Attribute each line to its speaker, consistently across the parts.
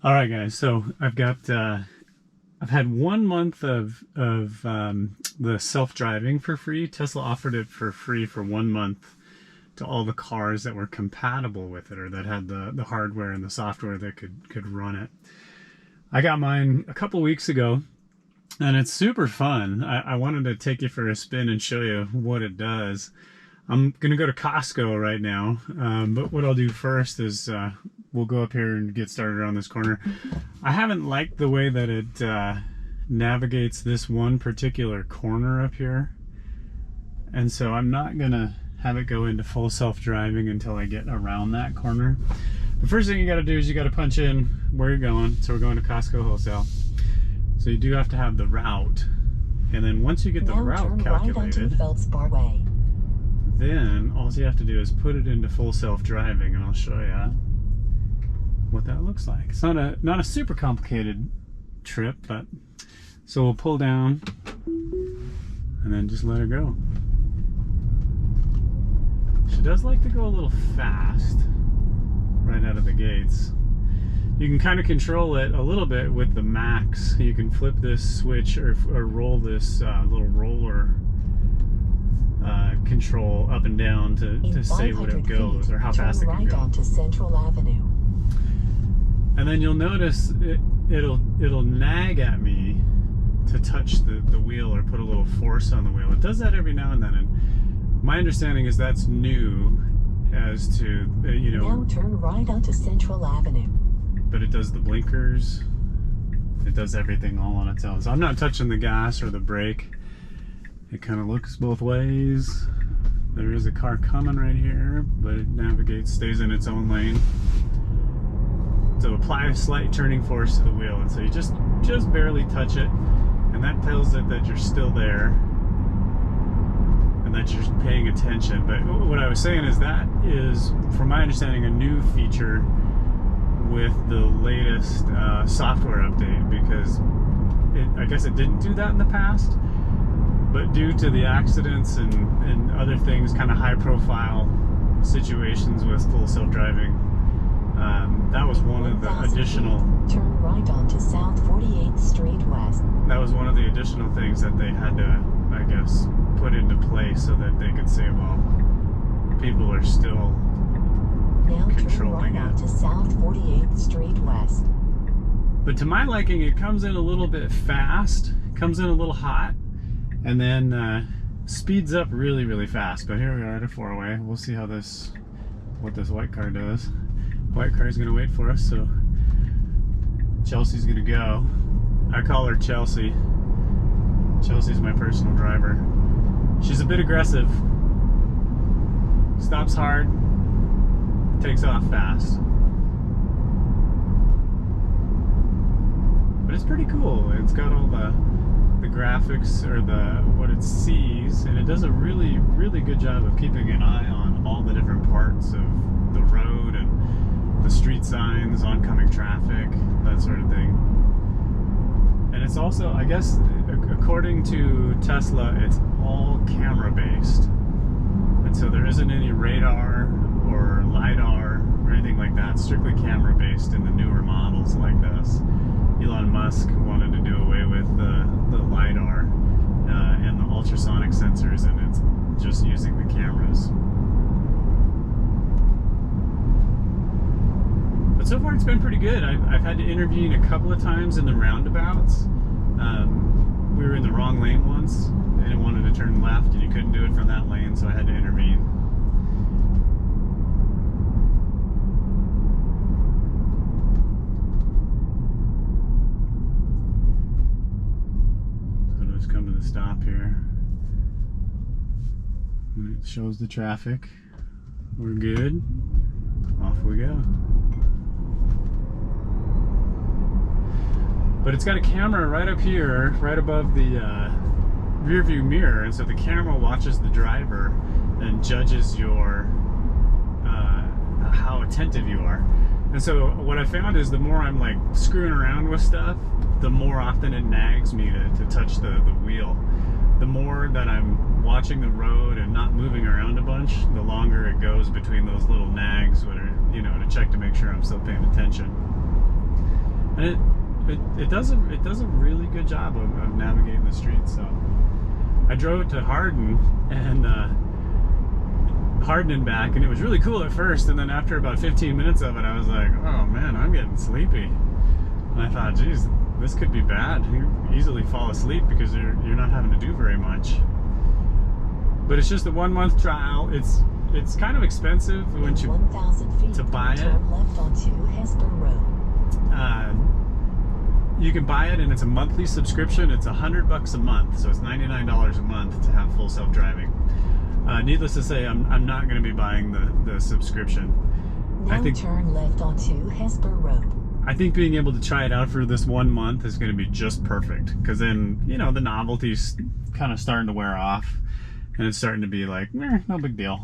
Speaker 1: All right, guys. So I've got I've had 1 month of the self-driving for free. Tesla offered it for free for 1 month to all the cars that were compatible with it, or that had the hardware and the software that could run it. I got mine a couple weeks ago, and it's super fun. I wanted to take you for a spin and show you what it does. I'm gonna go to Costco right now, but what I'll do first is we'll go up here and get started around this corner. I haven't liked the way that it navigates this one particular corner up here, and so I'm not gonna have it go into full self-driving until I get around that corner. The first thing you got to do is you got to punch in where you're going. So we're going to Costco Wholesale. So you do have to have the route, and then once you get the route calculated, then all you have to do is put it into full self-driving, and I'll show you what that looks like. It's not a super complicated trip, but so we'll pull down and then just let her go. She does like to go a little fast right out of the gates. You can kind of control it a little bit with the max. You can flip this switch or roll this little roller control up and down to say what it goes or how fast it can go.
Speaker 2: Onto Central Avenue.
Speaker 1: And then you'll notice it'll nag at me to touch the wheel or put a little force on the wheel. It does that every now and then, and my understanding is that's new as to
Speaker 2: Now turn right onto Central Avenue.
Speaker 1: But it does the blinkers, it does everything all on its own. So I'm not touching the gas or the brake. It kind of looks both ways. There is a car coming right here, but it navigates, stays in its own lane. So apply a slight turning force to the wheel, and so you just barely touch it, and that tells it that you're still there and that you're paying attention. But what I was saying is that is, from my understanding, a new feature with the latest software update, because I guess it didn't do that in the past, but due to the accidents and other things, kind of high profile situations with full self-driving, that was one of the additional...
Speaker 2: Turn right onto South 48th Street West.
Speaker 1: That was one of the additional things that they had to, I guess, put into place so that they could say, well, people are still
Speaker 2: now
Speaker 1: controlling
Speaker 2: turn right onto South 48th Street West.
Speaker 1: But to my liking, it comes in a little bit fast, comes in a little hot, and then speeds up really, really fast. But here we are at a four-way. We'll see how what this white car does. White car is going to wait for us, so Chelsea's going to go. I call her Chelsea. Chelsea's my personal driver. She's a bit aggressive. Stops hard. Takes off fast. But it's pretty cool. It's got all the graphics, or what it sees, and it does a really, really good job of keeping an eye on all the different parts of the road and the street signs, oncoming traffic, that sort of thing. And it's also, I guess, according to Tesla, it's all camera based, and so there isn't any radar or LiDAR or anything like that. It's strictly camera based in the newer models like this. Elon Musk wanted to do away with the LiDAR and the ultrasonic sensors, and it's just using the cameras. But so far it's been pretty good. I've had to intervene a couple of times in the roundabouts. We were in the wrong lane once, and it wanted to turn left, and you couldn't do it from that lane, so I had to intervene. Come to the stop here. And it shows the traffic. We're good. Off we go. But it's got a camera right up here, right above the rear view mirror, and so the camera watches the driver and judges your how attentive you are. And so what I found is the more I'm like screwing around with stuff, the more often it nags me to touch the wheel. The more that I'm watching the road and not moving around a bunch, the longer it goes between those little nags, to check to make sure I'm still paying attention. and it does a really good job of navigating the streets. So I drove it to Hardin and Hardin and back, and it was really cool at first, and then after about 15 minutes of it, I was like, oh man, I'm getting sleepy. And I thought, geez, this could be bad. You easily fall asleep because you're not having to do very much. But it's just a 1 month trial. It's kind of expensive when you
Speaker 2: 1,000 feet,
Speaker 1: to buy it.
Speaker 2: turn left onto Hesper Road.
Speaker 1: You can buy it, and it's a monthly subscription. It's $100 a month, so it's $99 a month to have full self-driving. Needless to say, I'm not going to be buying the subscription.
Speaker 2: Now
Speaker 1: I think
Speaker 2: turn left onto Hesper Road.
Speaker 1: I think being able to try it out for this 1 month is going to be just perfect, because then, you know, the novelty's kind of starting to wear off, and it's starting to be like, no big deal.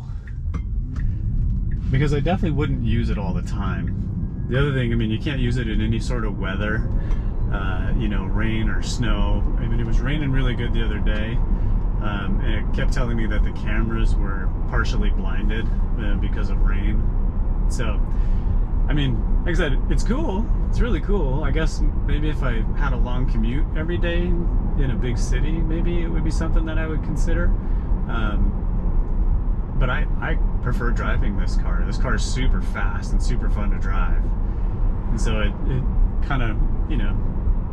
Speaker 1: Because I definitely wouldn't use it all the time. The other thing, I mean, you can't use it in any sort of weather, you know, rain or snow. I mean, it was raining really good the other day, and it kept telling me that the cameras were partially blinded because of rain. So, I mean, like I said, it's cool. It's really cool. I guess maybe if I had a long commute every day in a big city, maybe it would be something that I would consider. But I prefer driving this car. This car is super fast and super fun to drive. And so it kind of, you know,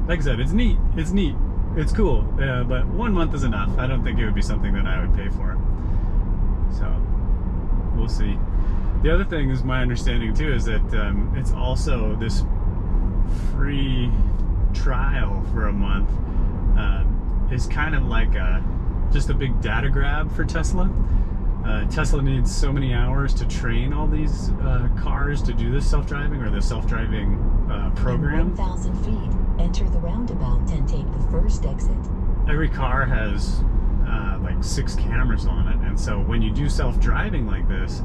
Speaker 1: like I said, it's neat. It's neat. It's cool. But 1 month is enough. I don't think it would be something that I would pay for. So we'll see. The other thing is, my understanding too, is that it's also this free trial for a month is kind of like just a big data grab for Tesla. Tesla needs so many hours to train all these cars to do this self-driving, or the self-driving program.
Speaker 2: In 1,000 feet, enter the roundabout and take the first exit.
Speaker 1: Every car has like 6 cameras on it, and so when you do self-driving like this,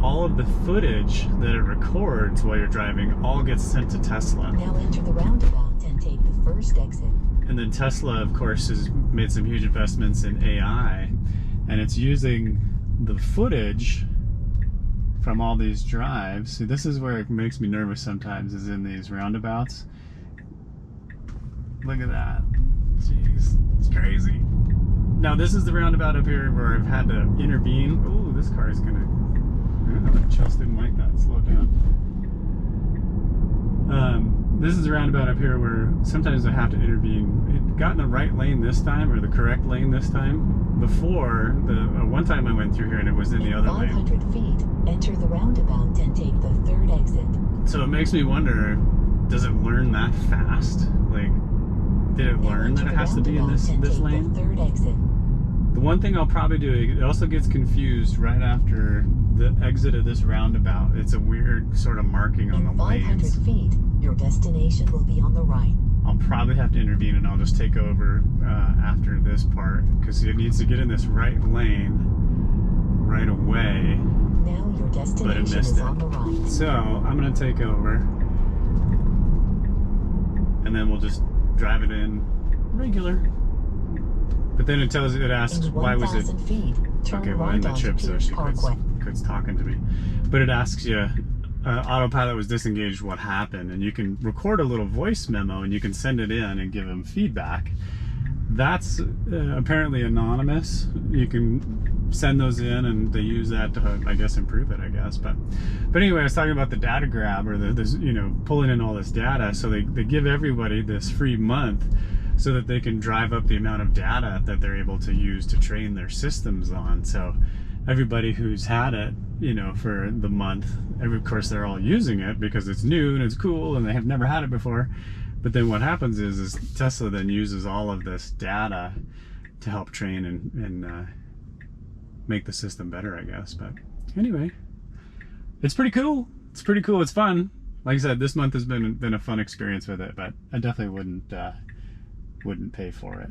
Speaker 1: all of the footage that it records while you're driving all gets sent to Tesla.
Speaker 2: Now enter the roundabout and take the first exit.
Speaker 1: And then Tesla, of course, has made some huge investments in AI, and it's using the footage from all these drives. See, this is where it makes me nervous sometimes, is in these roundabouts. Look at that. Jeez, it's crazy. Now, this is the roundabout up here where I've had to intervene. Ooh, this car is gonna... Chelsea didn't like that. Slow down. This is the roundabout up here where sometimes I have to intervene. It got in the right lane this time, or the correct lane this time. Before, one time I went through here and it was in the other lane.
Speaker 2: 500 feet, enter the roundabout and take the third exit.
Speaker 1: So it makes me wonder, does it learn that fast? Like, did it learn that it has to be in this lane?
Speaker 2: The third exit.
Speaker 1: The one thing I'll probably do, it also gets confused right after the exit of this roundabout. It's a weird sort of marking on the lanes.
Speaker 2: 500 feet, your destination will be on the right.
Speaker 1: I'll probably have to intervene, and I'll just take over after this part, because it needs to get in this right lane right away.
Speaker 2: Now your destination is on the right.
Speaker 1: So I'm going to take over, and then we'll just drive it in regular. But then it asks, why was it...
Speaker 2: Feet,
Speaker 1: okay, well, in the chip, so she quits talking to me. But it asks you, autopilot was disengaged, what happened? And you can record a little voice memo, and you can send it in and give them feedback. That's apparently anonymous. You can send those in, and they use that to, I guess, improve it, I guess. But anyway, I was talking about the data grab, or this, you know, pulling in all this data. So they give everybody this free month, so that they can drive up the amount of data that they're able to use to train their systems on. So everybody who's had it, you know, for the month, of course they're all using it because it's new and it's cool and they have never had it before. But then what happens is Tesla then uses all of this data to help train and make the system better, I guess. But anyway, it's pretty cool. It's pretty cool. It's fun. Like I said, this month has been a fun experience with it, but I definitely wouldn't pay for it.